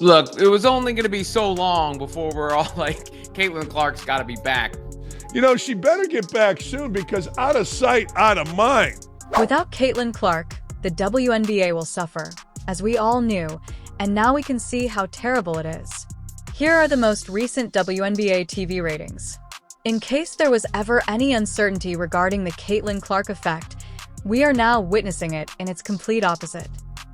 Look, it was only going to be so long before we're all like, Caitlin Clark's got to be back. She better get back soon because out of sight, out of mind. Without Caitlin Clark, the WNBA will suffer, as we all knew, and now we can see how terrible it is. Here are the most recent WNBA TV ratings. In case there was ever any uncertainty regarding the Caitlin Clark effect, we are now witnessing it in its complete opposite.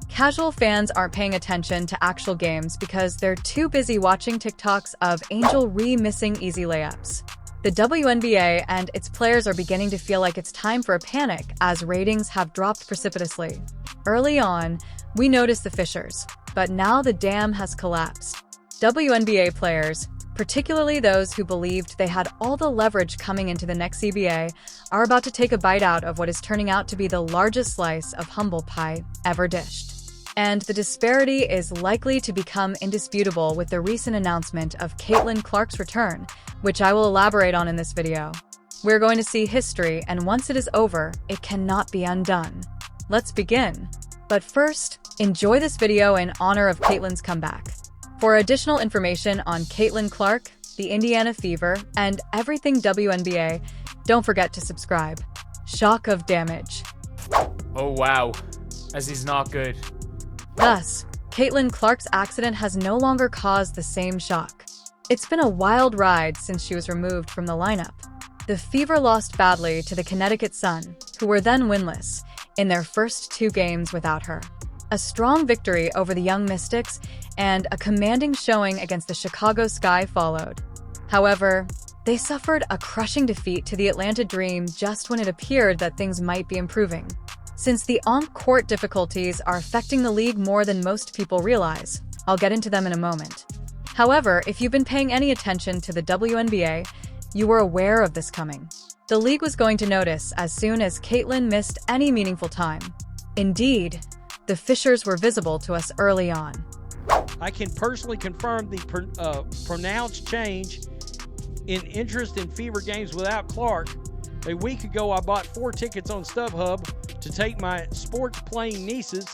Casual fans aren't paying attention to actual games because they're too busy watching TikToks of Angel Ree missing easy layups. The WNBA and its players are beginning to feel like it's time for a panic as ratings have dropped precipitously. Early on, we noticed the fissures, but now the dam has collapsed. WNBA players, particularly those who believed they had all the leverage coming into the next CBA, are about to take a bite out of what is turning out to be the largest slice of humble pie ever dished. And the disparity is likely to become indisputable with the recent announcement of Caitlin Clark's return, which I will elaborate on in this video. We're going to see history, and once it is over, it cannot be undone. Let's begin. But first, enjoy this video in honor of Caitlin's comeback. For additional information on Caitlin Clark, the Indiana Fever, and everything WNBA, don't forget to subscribe. Shock of damage. Oh wow, as he's not good. Thus, Caitlin Clark's accident has no longer caused the same shock. It's been a wild ride since she was removed from the lineup. The Fever lost badly to the Connecticut Sun, who were then winless, in their first 2 games without her. A strong victory over the Young Mystics and a commanding showing against the Chicago Sky followed. However, they suffered a crushing defeat to the Atlanta Dream just when it appeared that things might be improving. Since the on-court difficulties are affecting the league more than most people realize, I'll get into them in a moment. However, if you've been paying any attention to the WNBA, you were aware of this coming. The league was going to notice as soon as Caitlin missed any meaningful time. Indeed, the fissures were visible to us early on. I can personally confirm the pronounced change in interest in Fever games without Clark. A week ago, I bought 4 tickets on StubHub to take my sports-playing nieces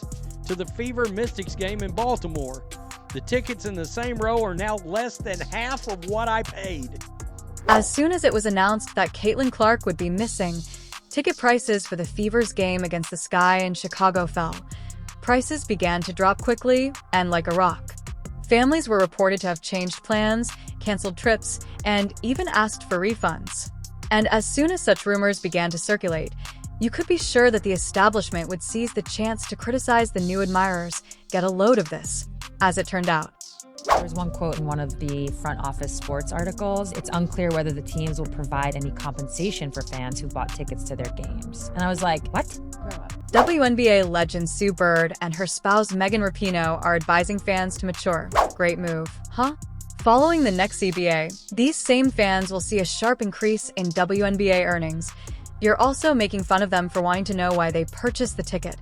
to the Fever Mystics game in Baltimore. The tickets in the same row are now less than half of what I paid. As soon as it was announced that Caitlin Clark would be missing, ticket prices for the Fever's game against the Sky in Chicago fell. Prices began to drop quickly and like a rock. Families were reported to have changed plans, canceled trips, and even asked for refunds. And as soon as such rumors began to circulate, you could be sure that the establishment would seize the chance to criticize the new admirers, get a load of this, as it turned out. There's one quote in one of the front office sports articles. It's unclear whether the teams will provide any compensation for fans who bought tickets to their games. And I was like, what? WNBA legend Sue Bird and her spouse Megan Rapinoe are advising fans to mature. Great move, huh? Following the next CBA, these same fans will see a sharp increase in WNBA earnings. You're also making fun of them for wanting to know why they purchased the ticket.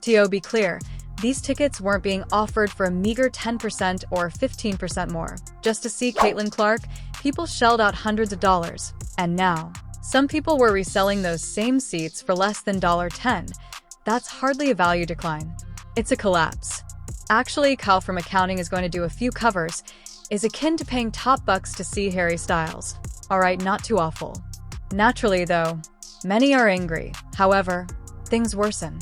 To be clear, these tickets weren't being offered for a meager 10% or 15% more. Just to see Caitlin Clark, people shelled out hundreds of dollars. And now, some people were reselling those same seats for less than $10. That's hardly a value decline. It's a collapse. Actually, Kyle from accounting is going to do a few covers, is akin to paying top bucks to see Harry Styles. Alright, not too awful. Naturally, though, many are angry. However, things worsen.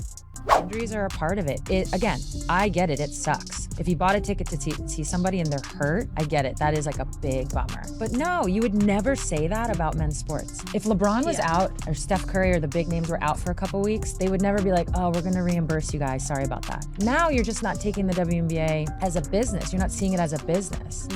Injuries are a part of it. Again, I get it. It sucks. If you bought a ticket to see somebody and they're hurt, I get it. That is like a big bummer. But no, you would never say that about men's sports. If LeBron was out or Steph Curry or the big names were out for a couple weeks, they would never be like, oh, we're going to reimburse you guys. Sorry about that. Now you're just not taking the WNBA as a business. You're not seeing it as a business.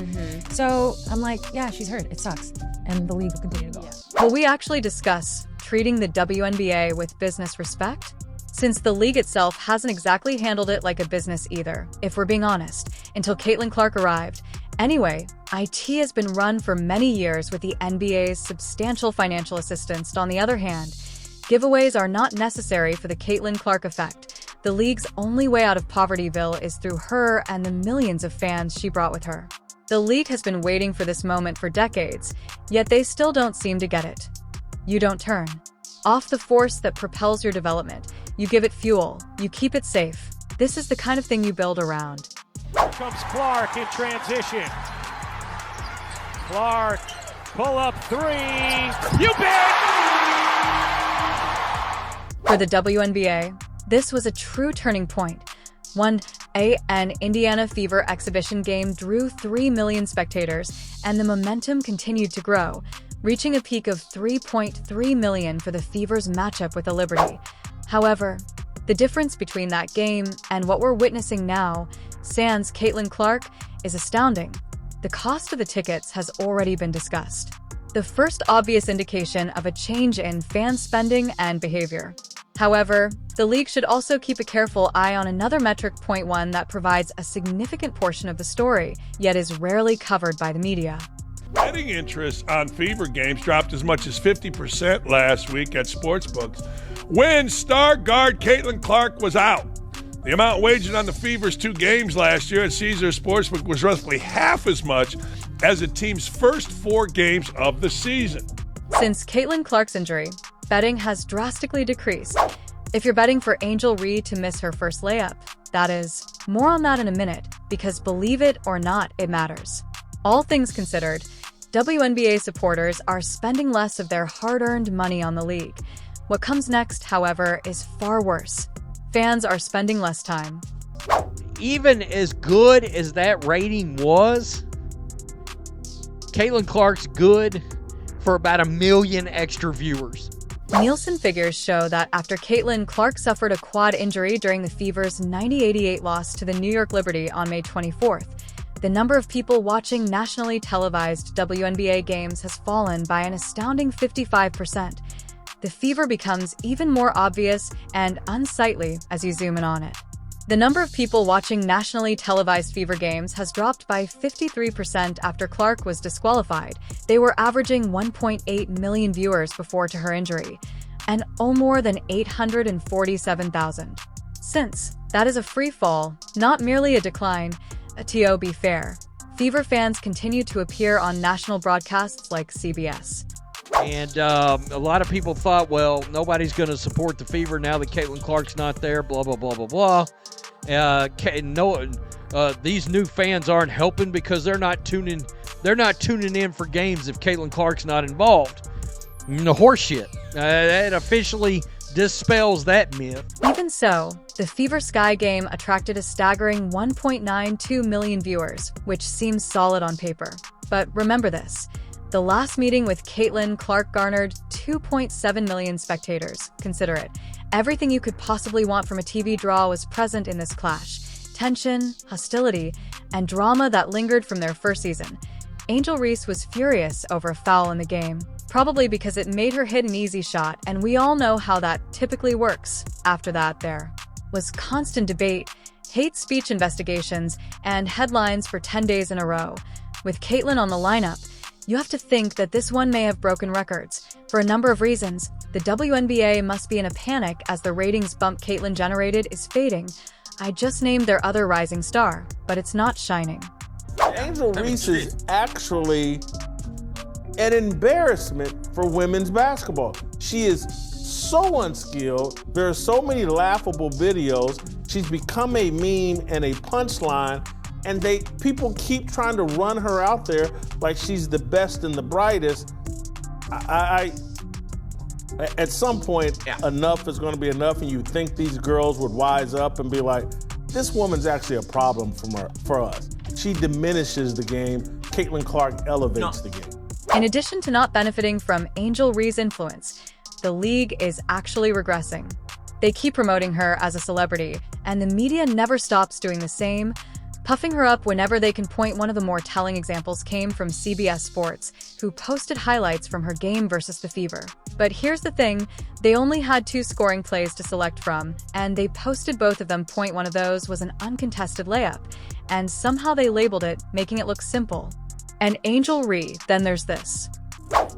So I'm like, yeah, she's hurt. It sucks. And the league will continue to go. Will we actually discuss treating the WNBA with business respect? Since the league itself hasn't exactly handled it like a business either, if we're being honest, until Caitlin Clark arrived. Anyway, IT has been run for many years with the NBA's substantial financial assistance. On the other hand, giveaways are not necessary for the Caitlin Clark effect. The league's only way out of Povertyville is through her and the millions of fans she brought with her. The league has been waiting for this moment for decades, yet they still don't seem to get it. You don't turn off the force that propels your development. You give it fuel. You keep it safe. This is the kind of thing you build around. comes Clark in transition. Clark, pull up three. You bet! For the WNBA, this was a true turning point. An Indiana Fever exhibition game drew 3 million spectators, and the momentum continued to grow, reaching a peak of 3.3 million for the Fever's matchup with the Liberty. However, the difference between that game and what we're witnessing now, sans Caitlin Clark, is astounding. The cost of the tickets has already been discussed. The first obvious indication of a change in fan spending and behavior. However, the league should also keep a careful eye on another metric, point one, that provides a significant portion of the story, yet is rarely covered by the media. Betting interest on Fever games dropped as much as 50% last week at sportsbooks when star guard Caitlin Clark was out. The amount wagered on the Fever's 2 games last year at Caesars Sportsbook was roughly half as much as the team's first 4 games of the season. Since Caitlin Clark's injury, betting has drastically decreased. If you're betting for Angel Reed to miss her first layup, that is. More on that in a minute, because believe it or not, it matters. All things considered, WNBA supporters are spending less of their hard-earned money on the league. What comes next, however, is far worse. Fans are spending less time. Even as good as that rating was, Caitlin Clark's good for about 1 million extra viewers. Nielsen figures show that after Caitlin Clark suffered a quad injury during the Fever's 90-88 loss to the New York Liberty on May 24th, the number of people watching nationally televised WNBA games has fallen by an astounding 55%. The Fever becomes even more obvious and unsightly as you zoom in on it. The number of people watching nationally televised Fever games has dropped by 53% after Clark was disqualified. They were averaging 1.8 million viewers before to her injury, and more than 847,000. Since that is a free fall, not merely a decline, to be fair, Fever fans continue to appear on national broadcasts like CBS. And a lot of people thought, well, nobody's going to support the Fever now that Caitlin Clark's not there, blah, blah, blah, blah, blah. These new fans aren't helping because they're not tuning in for games if Caitlin Clark's not involved. Horseshit. That officially dispels that myth. Even so, the Fever Sky game attracted a staggering 1.92 million viewers, which seems solid on paper. But remember this. The last meeting with Caitlin Clark garnered 2.7 million spectators. Consider it. Everything you could possibly want from a TV draw was present in this clash. Tension, hostility, and drama that lingered from their first season. Angel Reese was furious over a foul in the game, probably because it made her hit an easy shot, and we all know how that typically works. After that, there was constant debate, hate speech investigations, and headlines for 10 days in a row. With Caitlin on the lineup, you have to think that this one may have broken records. For a number of reasons, the WNBA must be in a panic as the ratings bump Caitlin generated is fading. I just named their other rising star, but it's not shining. Angel Reese is actually an embarrassment for women's basketball. She is so unskilled. There are so many laughable videos. She's become a meme and a punchline. And people keep trying to run her out there like she's the best and the brightest. At some point, enough is going to be enough, and you think these girls would wise up and be like, this woman's actually a problem for us. She diminishes the game. Caitlin Clark elevates the game. In addition to not benefiting from Angel Ree's influence, the league is actually regressing. They keep promoting her as a celebrity, and the media never stops doing the same, puffing her up whenever they can point. One of the more telling examples came from CBS Sports, who posted highlights from her game versus the Fever. But here's the thing, they only had 2 scoring plays to select from, and they posted both of them. Point one of those was an uncontested layup, and somehow they labeled it, making it look simple. And Angel Ree, then there's this.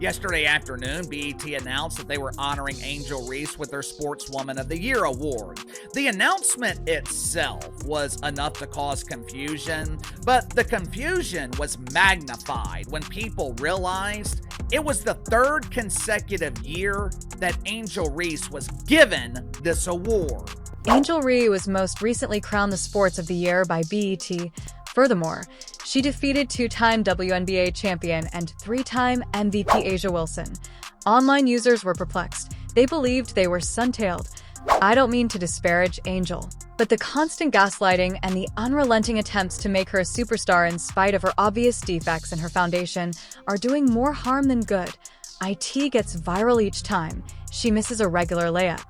Yesterday afternoon, BET announced that they were honoring Angel Reese with their Sportswoman of the Year award. The announcement itself was enough to cause confusion, but the confusion was magnified when people realized it was the 3rd consecutive year that Angel Reese was given this award. Angel Ree was most recently crowned the Sports of the Year by BET Furthermore, she defeated two-time WNBA champion and three-time MVP Asia Wilson. Online users were perplexed. They believed they were sun-tailed. I don't mean to disparage Angel, but the constant gaslighting and the unrelenting attempts to make her a superstar in spite of her obvious defects in her foundation are doing more harm than good. IT gets viral each time she misses a regular layup.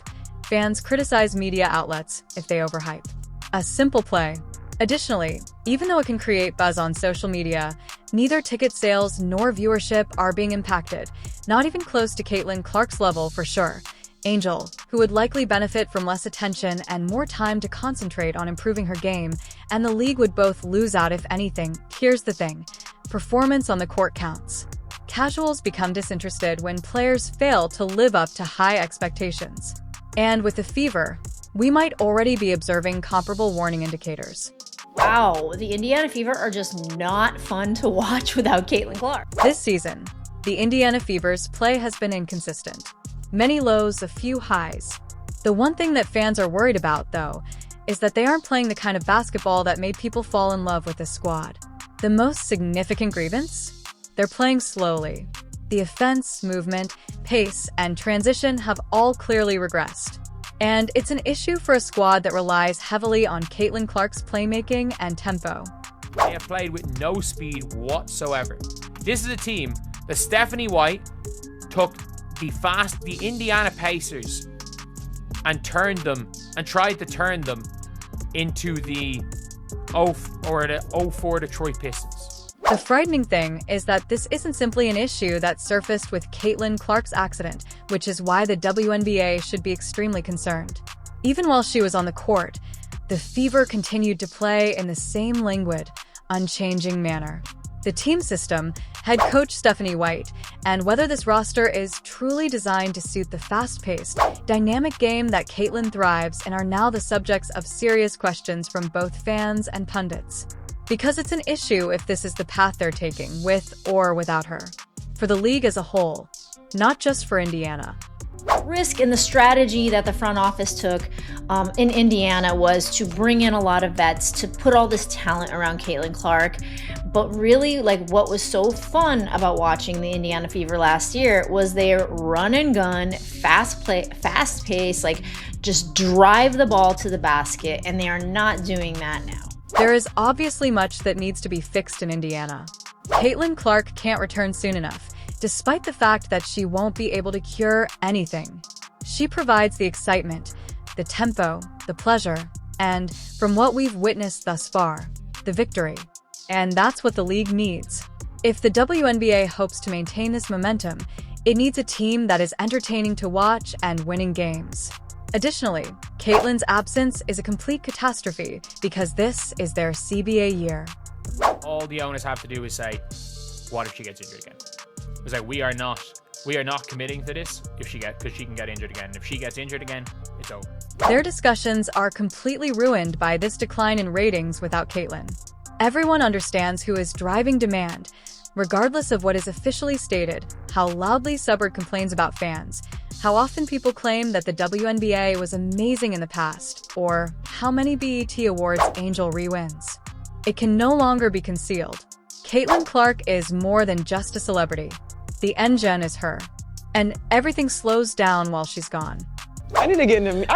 Fans criticize media outlets if they overhype a simple play. Additionally, even though it can create buzz on social media, neither ticket sales nor viewership are being impacted, not even close to Caitlin Clark's level for sure. Angel, who would likely benefit from less attention and more time to concentrate on improving her game, and the league would both lose out if anything. Here's the thing: performance on the court counts. Casuals become disinterested when players fail to live up to high expectations. And with the Fever, we might already be observing comparable warning indicators. Wow, the Indiana Fever are just not fun to watch without Caitlin Clark. This season, the Indiana Fever's play has been inconsistent. Many lows, a few highs. The one thing that fans are worried about, though, is that they aren't playing the kind of basketball that made people fall in love with this squad. The most significant grievance? They're playing slowly. The offense, movement, pace, and transition have all clearly regressed. And it's an issue for a squad that relies heavily on Caitlin Clark's playmaking and tempo. They have played with no speed whatsoever. This is a team that Stephanie White took the Indiana Pacers and tried to turn them into the 04 Detroit Pistons. The frightening thing is that this isn't simply an issue that surfaced with Caitlin Clark's accident, which is why the WNBA should be extremely concerned. Even while she was on the court, the Fever continued to play in the same languid, unchanging manner. The team system, head coach Stephanie White, and whether this roster is truly designed to suit the fast-paced, dynamic game that Caitlin thrives in are now the subjects of serious questions from both fans and pundits. Because it's an issue if this is the path they're taking, with or without her. For the league as a whole, not just for Indiana. Risk in the strategy that the front office took in Indiana was to bring in a lot of vets, to put all this talent around Caitlin Clark. But really, what was so fun about watching the Indiana Fever last year was their run and gun, fast pace, just drive the ball to the basket, and they are not doing that now. There is obviously much that needs to be fixed in Indiana. Caitlin Clark can't return soon enough, despite the fact that she won't be able to cure anything. She provides the excitement, the tempo, the pleasure, and, from what we've witnessed thus far, the victory. And that's what the league needs. If the WNBA hopes to maintain this momentum, it needs a team that is entertaining to watch and winning games. Additionally, Caitlin's absence is a complete catastrophe because this is their CBA year. All the owners have to do is say, what if she gets injured again? It's like, we are not committing to this because she can get injured again. If she gets injured again, it's over. Their discussions are completely ruined by this decline in ratings without Caitlin. Everyone understands who is driving demand, regardless of what is officially stated, how loudly Suburb complains about fans, how often people claim that the WNBA was amazing in the past, or how many BET Awards Angel re-wins. It can no longer be concealed. Caitlin Clark is more than just a celebrity. The engine is her. And everything slows down while she's gone. I need to get in the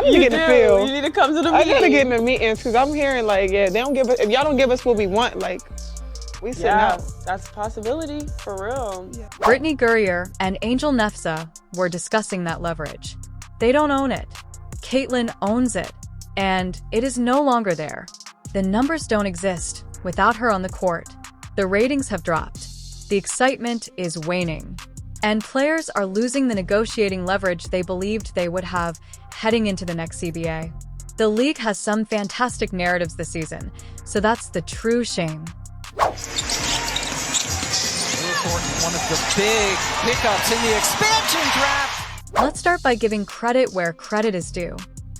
field. You need to come to the meetings. I gotta get in the meetings because I'm hearing they don't give us, if y'all don't give us what we want, we sit out. That's a possibility, for real. Yeah. Brittany Gurrier and Angel Nefsa were discussing that leverage. They don't own it. Caitlin owns it, and it is no longer there. The numbers don't exist without her on the court. The ratings have dropped. The excitement is waning. And players are losing the negotiating leverage they believed they would have heading into the next CBA. The league has some fantastic narratives this season, so that's the true shame. One of the big pickups in the expansion draft. Let's start by giving credit where credit is due.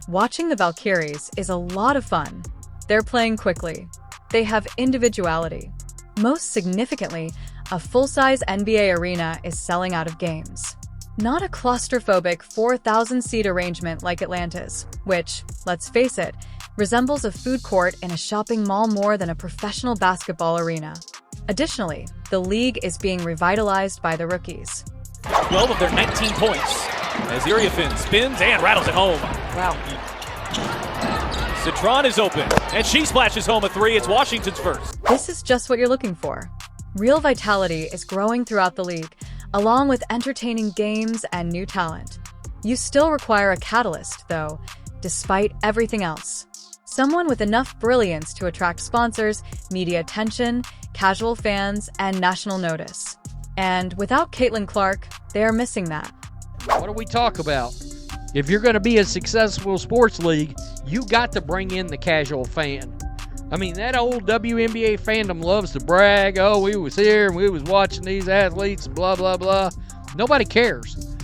Watching the Valkyries is a lot of fun. They're playing quickly. They have individuality. Most significantly, a full-size NBA arena is selling out of games. Not a claustrophobic 4,000-seat arrangement like Atlanta's, which, let's face it, resembles a food court in a shopping mall more than a professional basketball arena. Additionally, the league is being revitalized by the rookies. 12 of their 19 points as Iriafin spins and rattles it home. Wow. Citron is open, and she splashes home a three. It's Washington's first. This is just what you're looking for. Real vitality is growing throughout the league, along with entertaining games and new talent. You still require a catalyst, though, despite everything else. Someone with enough brilliance to attract sponsors, media attention, casual fans, and national notice. And without Caitlin Clark, they are missing that. What do we talk about? If you're going to be a successful sports league, you got to bring in the casual fan. I mean, that old WNBA fandom loves to brag, oh, we was here and we was watching these athletes and blah, blah, blah. Nobody cares.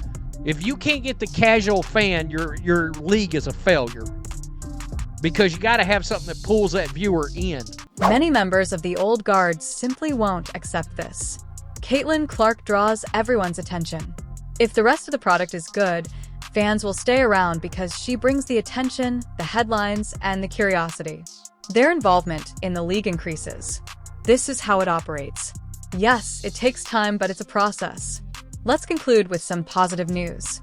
If you can't get the casual fan, your league is a failure. Because you got to have something that pulls that viewer in. Many members of the old guard simply won't accept this. Caitlin Clark draws everyone's attention. If the rest of the product is good, fans will stay around because she brings the attention, the headlines, and the curiosity. Their involvement in the league increases. This is how it operates. Yes, it takes time, but it's a process. Let's conclude with some positive news.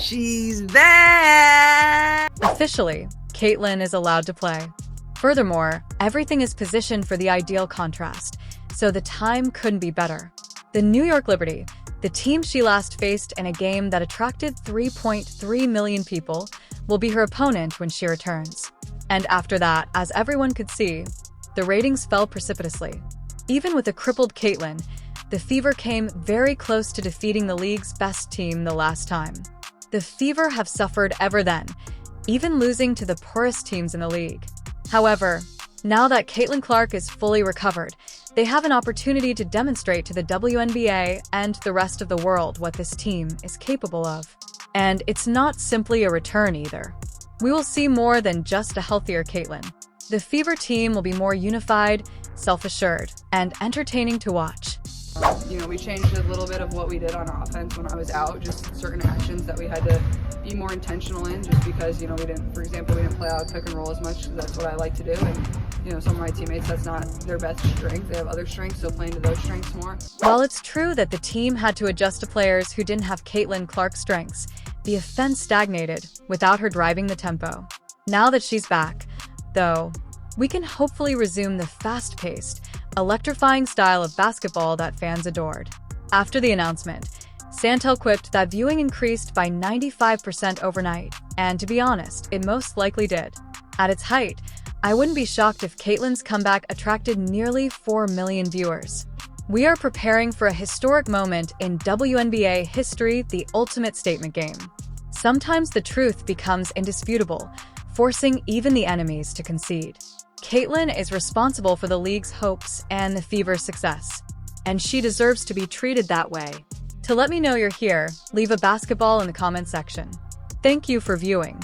She's back! Officially, Caitlin is allowed to play. Furthermore, everything is positioned for the ideal contrast, so the time couldn't be better. The New York Liberty, the team she last faced in a game that attracted 3.3 million people, will be her opponent when she returns. And after that, as everyone could see, the ratings fell precipitously. Even with a crippled Caitlin, the Fever came very close to defeating the league's best team the last time. The Fever have suffered ever then, even losing to the poorest teams in the league. However, now that Caitlin Clark is fully recovered, they have an opportunity to demonstrate to the WNBA and the rest of the world what this team is capable of. And it's not simply a return either. We will see more than just a healthier Caitlin. The Fever team will be more unified, self-assured, and entertaining to watch. You know, we changed a little bit of what we did on offense when I was out, just certain actions that we had to be more intentional in, just because, you know, we didn't play out pick and roll as much, because that's what I like to do. And, you know, some of my teammates, that's not their best strength. They have other strengths, so playing to those strengths more. While it's true that the team had to adjust to players who didn't have Caitlin Clark's strengths, the offense stagnated without her driving the tempo. Now that she's back, though, we can hopefully resume the fast-paced, electrifying style of basketball that fans adored. After the announcement, Santel quipped that viewing increased by 95% overnight, and to be honest, it most likely did. At its height, I wouldn't be shocked if Caitlin's comeback attracted nearly 4 million viewers. We are preparing for a historic moment in WNBA history, the ultimate statement game. Sometimes the truth becomes indisputable, forcing even the enemies to concede. Caitlin is responsible for the league's hopes and the Fever's success, and she deserves to be treated that way. To let me know you're here, leave a basketball in the comment section. Thank you for viewing.